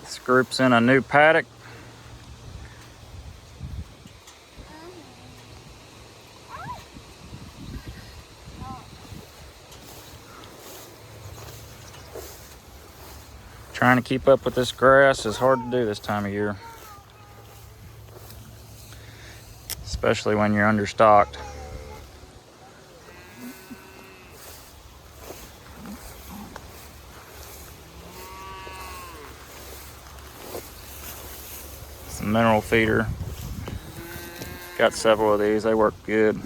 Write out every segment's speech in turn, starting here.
This group's in a new paddock. Trying to keep up with this grass is hard to do this time of year, especially when you're understocked. It's a mineral feeder. Got several of these, they work good.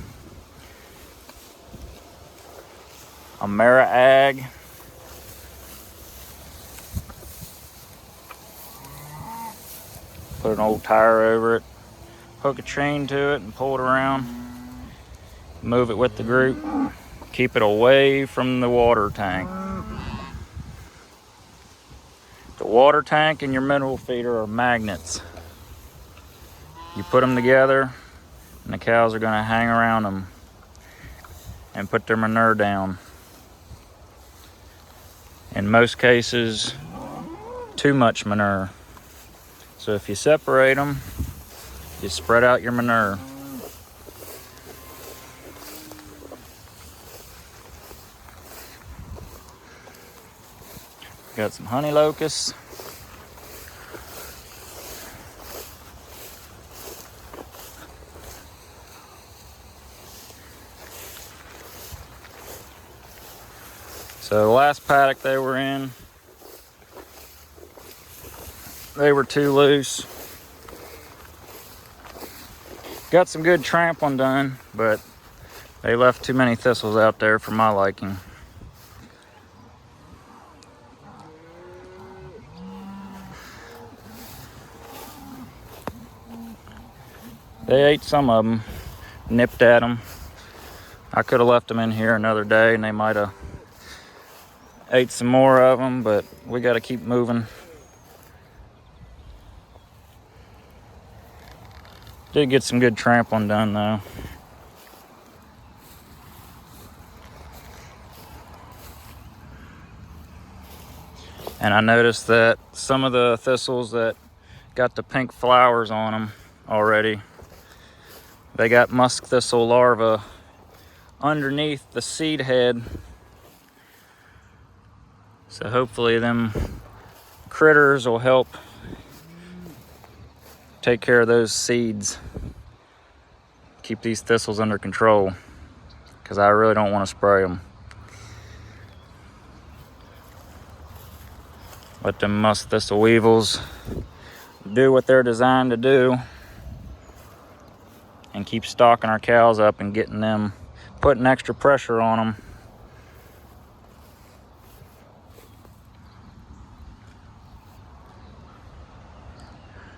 Amera Ag. Put an old tire over it, hook a chain to it and pull it around. Move it with the group. Keep it away from the water tank. The water tank and your mineral feeder are magnets. You put them together and the cows are going to hang around them and put their manure down. In most cases, too much manure. So if you separate them, you spread out your manure. Got some honey locusts. So the last paddock they were in, they were too loose. Got some good trampling done, but they left too many thistles out there for my liking. They ate some of them, nipped at them. I could have left them in here another day and they might have ate some more of them, but we got to keep moving. Did get some good trampling done though. And I noticed that some of the thistles that got the pink flowers on them already, they got musk thistle larvae underneath the seed head. So hopefully them critters will help take care of those seeds. Keep these thistles under control, because I really don't want to spray them. Let them musk thistle weevils do what they're designed to do and keep stocking our cows up and getting them, putting extra pressure on them.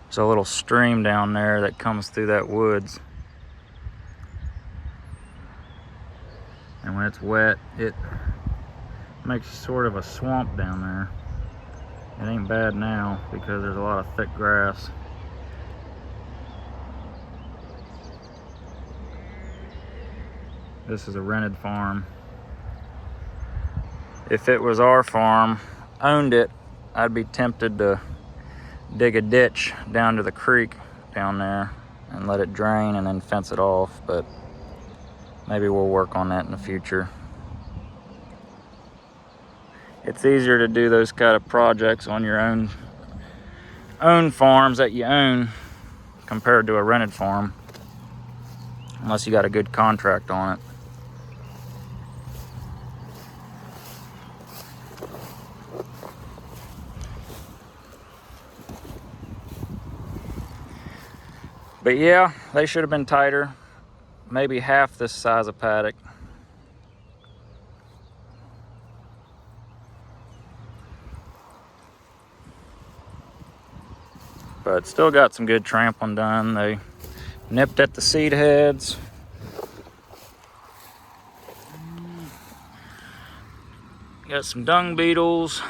There's a little stream down there that comes through that woods. And when it's wet, it makes sort of a swamp down there. It ain't bad now because there's a lot of thick grass. This is a rented farm. If it was our farm, owned it, I'd be tempted to dig a ditch down to the creek down there and let it drain and then fence it off, but maybe we'll work on that in the future. It's easier to do those kind of projects on your own farms that you own compared to a rented farm, unless you got a good contract on it. But yeah, they should have been tighter, maybe half this size of paddock. But still got some good trampling done. They nipped at the seed heads. Got some dung beetles.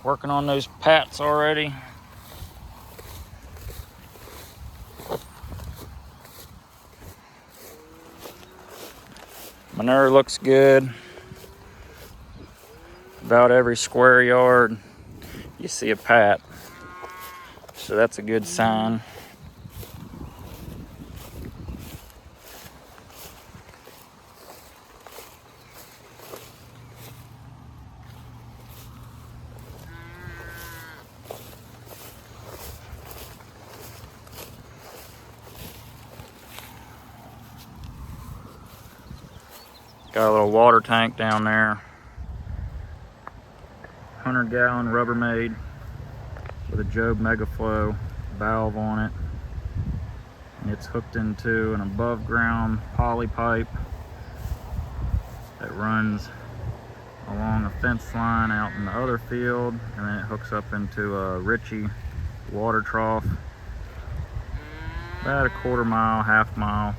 Working on those pats already. Manure looks good. About every square yard you see a pat. So that's a good sign. Got a little water tank down there. 100-gallon Rubbermaid with a Job Megaflow valve on it. And it's hooked into an above ground poly pipe that runs along a fence line out in the other field, and then it hooks up into a Ritchie water trough about a quarter mile, half mile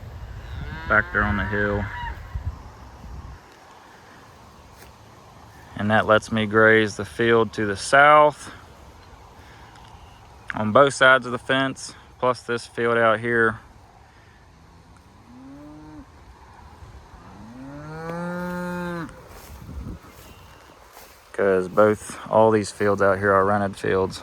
back there on the hill. And that lets me graze the field to the south on both sides of the fence, plus this field out here. Because all these fields out here are rented fields.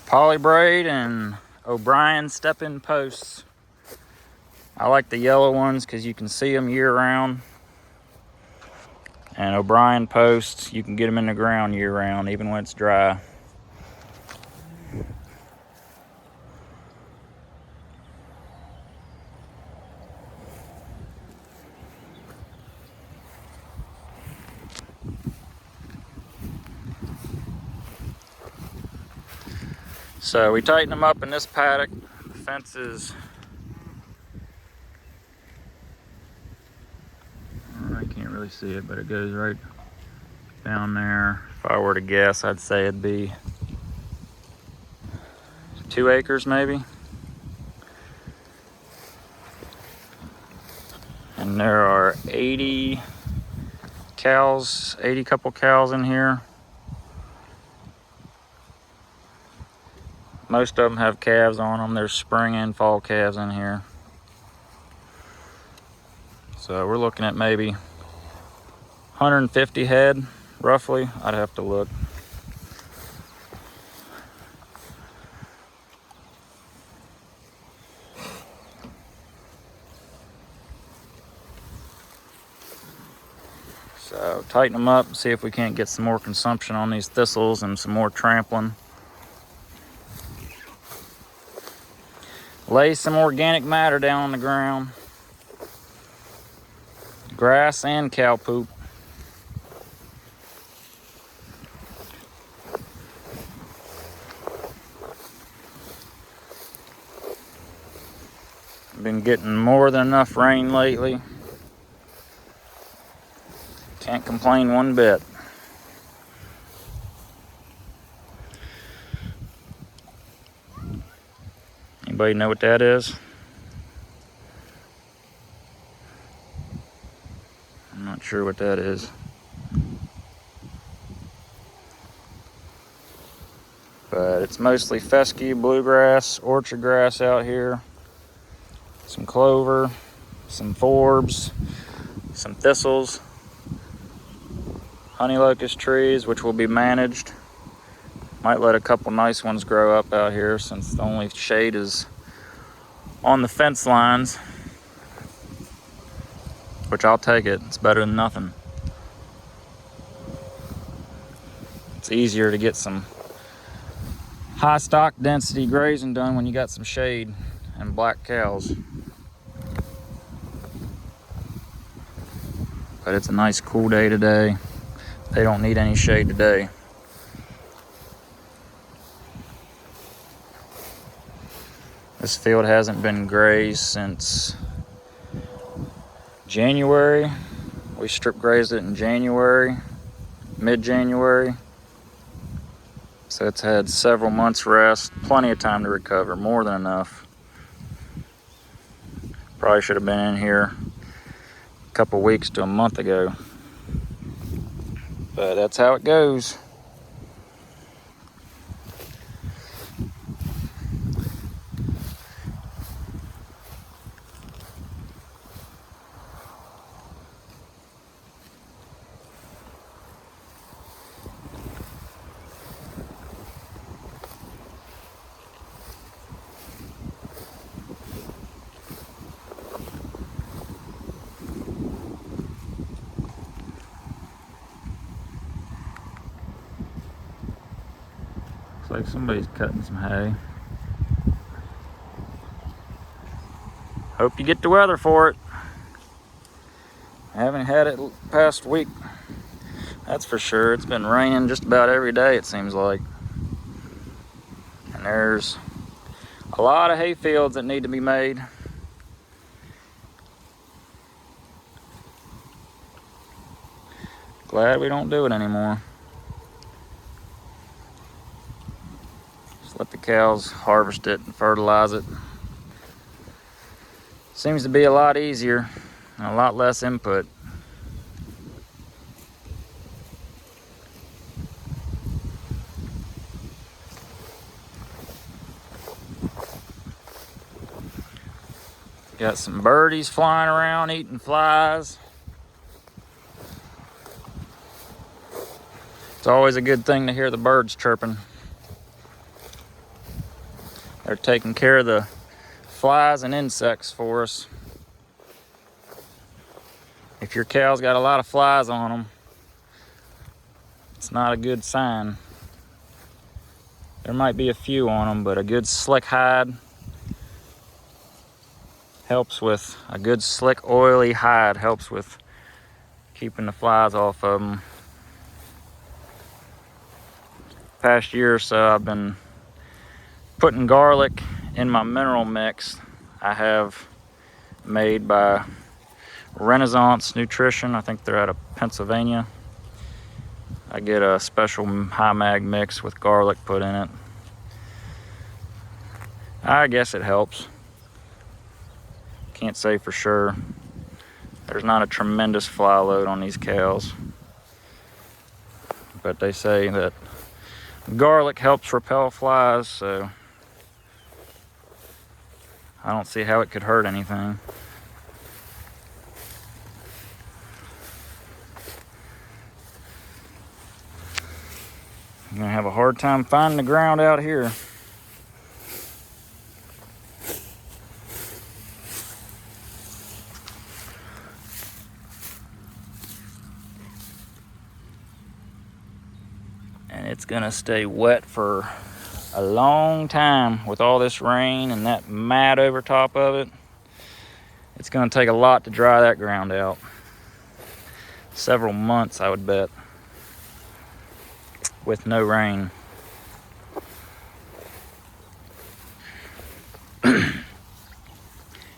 Poly braid and O'Brien step-in posts. I like the yellow ones because you can see them year round. And O'Brien posts, you can get them in the ground year round, even when it's dry. So we tighten them up in this paddock. The fence is, I can't really see it, but it goes right down there. If I were to guess, I'd say it'd be 2 acres maybe. And there are 80 cows, 80 couple cows in here. Most of them have calves on them. There's spring and fall calves in here. So we're looking at maybe 150 head, roughly. I'd have to look. So tighten them up, see if we can't get some more consumption on these thistles and some more trampling. Lay some organic matter down on the ground. Grass and cow poop. Been getting more than enough rain lately. Can't complain one bit. Anybody know what that is? I'm not sure what that is. But it's mostly fescue, bluegrass, orchard grass out here. Some clover, some forbs, some thistles, honey locust trees, which will be managed. Might let a couple nice ones grow up out here since the only shade is on the fence lines, which I'll take it. It's better than nothing. It's easier to get some high stock density grazing done when you got some shade and black cows. But it's a nice cool day today. They don't need any shade today. This field hasn't been grazed since January. We strip grazed it in January, mid-January. So it's had several months rest, plenty of time to recover, more than enough. Probably should have been in here a couple weeks to a month ago. But that's how it goes. like somebody's cutting some hay. Hope you get the weather for it. I haven't had it past week, that's for sure. It's been raining just about every day, it seems like. And there's a lot of hay fields that need to be made. Glad we don't do it anymore. Just let the cows harvest it and fertilize it. Seems to be a lot easier and a lot less input. Got some birdies flying around eating flies. It's always a good thing to hear the birds chirping. They're taking care of the flies and insects for us. If your cow's got a lot of flies on them, it's not a good sign. There might be a few on them, but a good slick hide helps with, a good slick oily hide helps with keeping the flies off of them. Past year or so, I've been putting garlic in my mineral mix I have made by Renaissance Nutrition. I think they're out of Pennsylvania. I get a special high mag mix with garlic put in it. I guess it helps. Can't say for sure. There's not a tremendous fly load on these cows, but they say that garlic helps repel flies, so I don't see how it could hurt anything. I'm gonna have a hard time finding the ground out here. And it's gonna stay wet for a long time with all this rain and that mat over top of it. It's gonna take a lot to dry that ground out. Several months, I would bet, with no rain.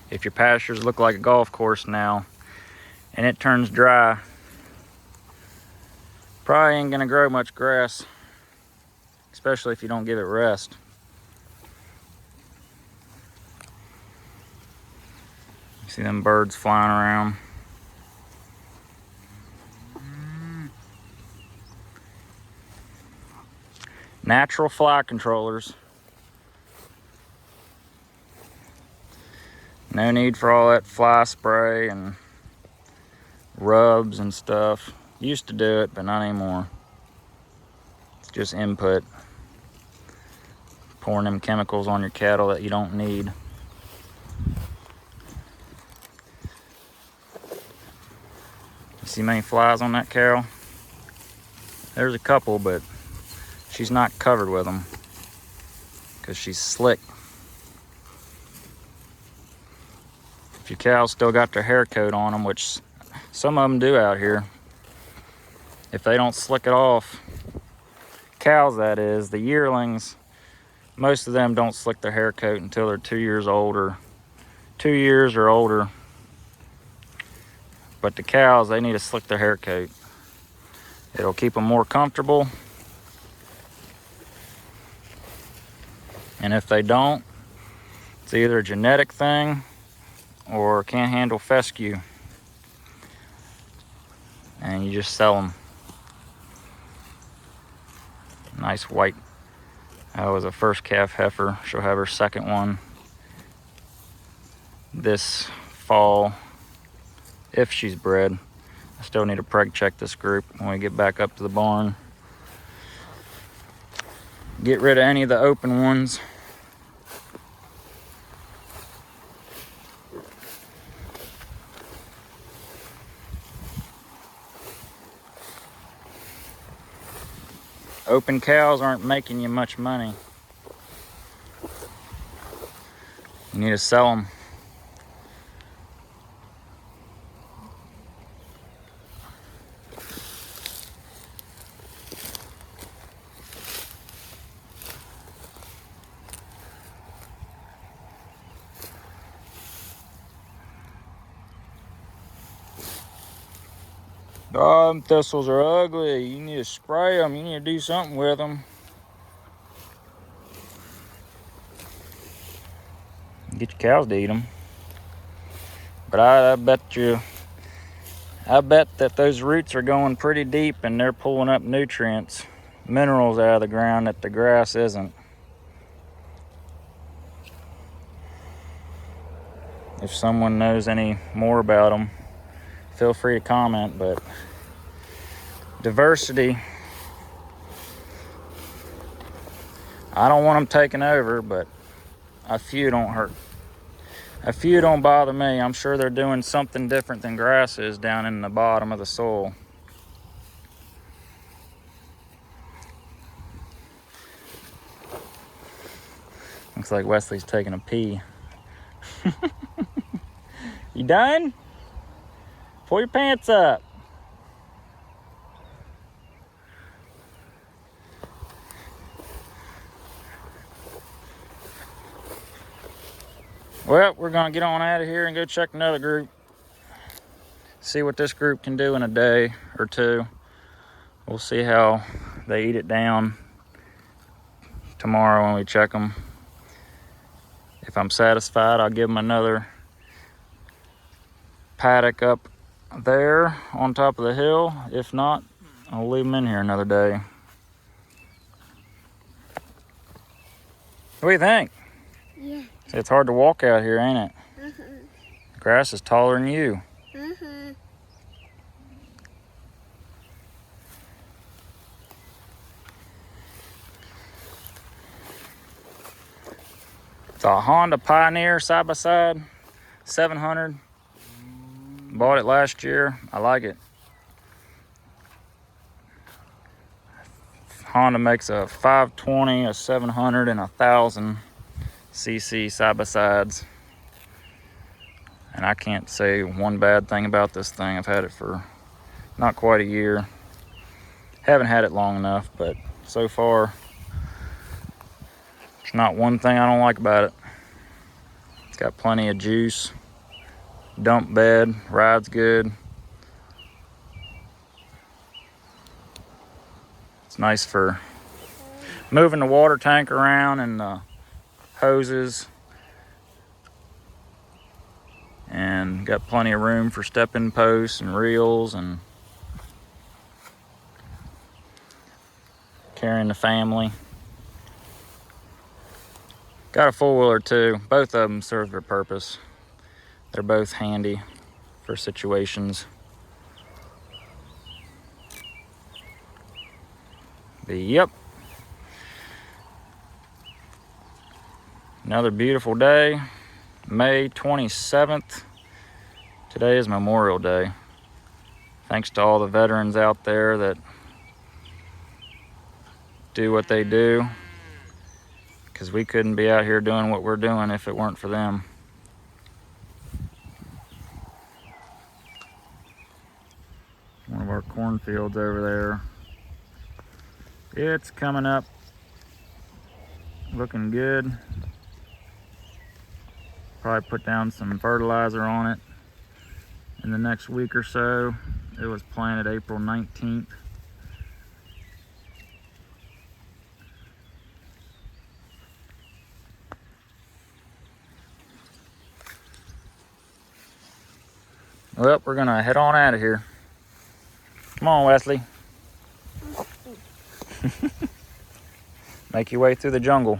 If your pastures look like a golf course now and it turns dry, probably ain't gonna grow much grass, especially if you don't give it rest. See them birds flying around. Natural fly controllers. No need for all that fly spray and rubs and stuff. Used to do it, but not anymore. It's just input. Pouring them chemicals on your cattle that you don't need. See many flies on that cow? There's a couple, but she's not covered with them because she's slick. If your cows still got their hair coat on them, which some of them do out here, if they don't slick it off, cows that is, the yearlings, most of them don't slick their hair coat until they're 2 years old or 2 years or older. But the cows, they need to slick their hair coat. It'll keep them more comfortable. And if they don't, it's either a genetic thing or can't handle fescue. And you just sell them. Nice white. That was a first calf heifer. She'll have her second one this fall, if she's bred. I still need to preg check this group when we get back up to the barn. Get rid of any of the open ones. Open cows aren't making you much money. You need to sell them. Oh, them thistles are ugly. You need to spray them. You need to do something with them. Get your cows to eat them. But I bet that those roots are going pretty deep and they're pulling up nutrients, minerals out of the ground that the grass isn't. If someone knows any more about them, feel free to comment. But diversity, I don't want them taking over, but a few don't hurt. A few don't bother me. I'm sure they're doing something different than grass is down in the bottom of the soil. Looks like Wesley's taking a pee. You done? Pull your pants up. Well, we're gonna get on out of here and go check another group. See what this group can do in a day or two. We'll see how they eat it down tomorrow when we check them. If I'm satisfied, I'll give them another paddock up there on top of the hill. If not, I'll leave them in here another day. What do you think? Yeah. It's hard to walk out here, ain't it? Uh-huh. The grass is taller than you. Uh-huh. It's a Honda Pioneer side-by-side, 700. Bought it last year. I like it. Honda makes a 520, a 700, and 1,000 cc side-by-sides. And I can't say one bad thing about this thing. I've had it for not quite a year. Haven't had it long enough, but so far, there's not one thing I don't like about it. It's got plenty of juice. Dump bed, rides good. It's nice for moving the water tank around and the hoses. And got plenty of room for stepping posts and reels and carrying the family. Got a four-wheeler too. Both of them serve their purpose. They're both handy for situations. But yep. Another beautiful day. May 27th. Today is Memorial Day. Thanks to all the veterans out there that do what they do, because we couldn't be out here doing what we're doing if it weren't for them. One of our cornfields over there. It's coming up, looking good. Probably put down some fertilizer on it in the next week or so. It was planted April 19th. Well, we're gonna head on out of here. Come on, Wesley. Make your way through the jungle.